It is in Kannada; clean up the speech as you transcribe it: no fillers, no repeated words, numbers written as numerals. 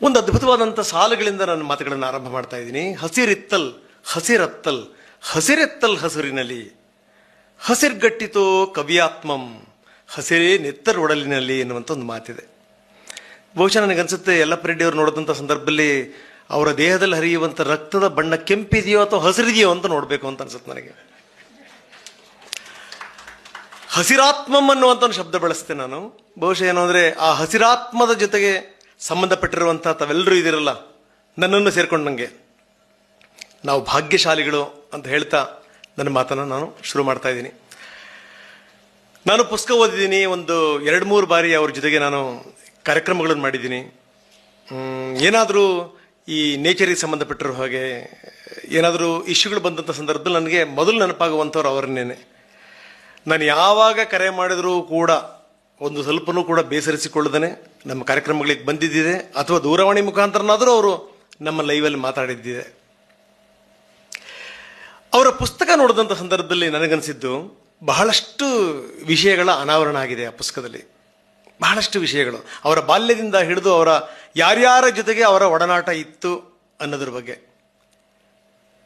ಒಂದು ಅದ್ಭುತವಾದಂಥ ಸಾಲುಗಳಿಂದ ನನ್ನ ಮಾತುಗಳನ್ನು ಆರಂಭ ಮಾಡ್ತಾ ಇದ್ದೀನಿ. ಹಸಿರಿತ್ತಲ್ ಹಸಿರತ್ತಲ್ ಹಸಿರೆತ್ತಲ್ ಹಸುರಿನಲ್ಲಿ ಹಸಿರ್ಗಟ್ಟಿತೋ ಕವಿಯಾತ್ಮಂ ಹಸಿರೇ ನೆತ್ತರೊಡಲಿನಲ್ಲಿ ಎನ್ನುವಂಥ ಒಂದು ಮಾತಿದೆ. ಬಹುಶಃ ನನಗನ್ಸುತ್ತೆ ಯಲ್ಲಪ್ಪ ರೆಡ್ಡಿ ಅವರು ನೋಡಿದಂಥ ಸಂದರ್ಭದಲ್ಲಿ ಅವರ ದೇಹದಲ್ಲಿ ಹರಿಯುವಂಥ ರಕ್ತದ ಬಣ್ಣ ಕೆಂಪಿದೆಯೋ ಅಥವಾ ಹಸಿರಿದೆಯೋ ಅಂತ ನೋಡಬೇಕು ಅಂತ ಅನ್ಸುತ್ತೆ ನನಗೆ. ಹಸಿರಾತ್ಮಂ ಅನ್ನುವಂಥ ಒಂದು ಶಬ್ದ ಬಳಸ್ತೇನೆ ನಾನು. ಬಹುಶಃ ಏನು ಅಂದರೆ ಆ ಹಸಿರಾತ್ಮದ ಜೊತೆಗೆ ಸಂಬಂಧಪಟ್ಟಿರುವಂಥ ತಾವೆಲ್ಲರೂ ಇದಿರಲ್ಲ, ನನ್ನನ್ನು ಸೇರ್ಕೊಂಡಂಗೆ ನಾವು ಭಾಗ್ಯಶಾಲಿಗಳು ಅಂತ ಹೇಳ್ತಾ ನನ್ನ ಮಾತನ್ನು ನಾನು ಶುರು ಮಾಡ್ತಾ ಇದ್ದೀನಿ. ನಾನು ಪುಸ್ತಕ ಓದಿದ್ದೀನಿ, ಒಂದು 2-3 ಬಾರಿ ಅವ್ರ ಜೊತೆಗೆ ನಾನು ಕಾರ್ಯಕ್ರಮಗಳನ್ನು ಮಾಡಿದ್ದೀನಿ. ಏನಾದರೂ ಈ ನೇಚರಿಗೆ ಸಂಬಂಧಪಟ್ಟಿರೋ ಹಾಗೆ ಏನಾದರೂ ಇಶ್ಯೂಗಳು ಬಂದಂಥ ಸಂದರ್ಭದಲ್ಲಿ ನನಗೆ ಮೊದಲು ನೆನಪಾಗುವಂಥವ್ರು ಅವರನ್ನೇನೆ. ನಾನು ಯಾವಾಗ ಕರೆ ಮಾಡಿದರೂ ಕೂಡ ಒಂದು ಸ್ವಲ್ಪನೂ ಕೂಡ ಬೇಸರಿಸಿಕೊಳ್ಳದೇ ನಮ್ಮ ಕಾರ್ಯಕ್ರಮಗಳಿಗೆ ಬಂದಿದ್ದಿದೆ, ಅಥವಾ ದೂರವಾಣಿ ಮುಖಾಂತರನಾದರೂ ಅವರು ನಮ್ಮ ಲೈವಲ್ಲಿ ಮಾತಾಡಿದ್ದಿದೆ. ಅವರ ಪುಸ್ತಕ ನೋಡಿದಂಥ ಸಂದರ್ಭದಲ್ಲಿ ನನಗನ್ಸಿದ್ದು ಬಹಳಷ್ಟು ವಿಷಯಗಳ ಅನಾವರಣ ಆಗಿದೆ ಆ ಪುಸ್ತಕದಲ್ಲಿ. ಬಹಳಷ್ಟು ವಿಷಯಗಳು ಅವರ ಬಾಲ್ಯದಿಂದ ಹಿಡಿದು ಅವರ ಯಾರ್ಯಾರ ಜೊತೆಗೆ ಅವರ ಒಡನಾಟ ಇತ್ತು ಅನ್ನೋದ್ರ ಬಗ್ಗೆ.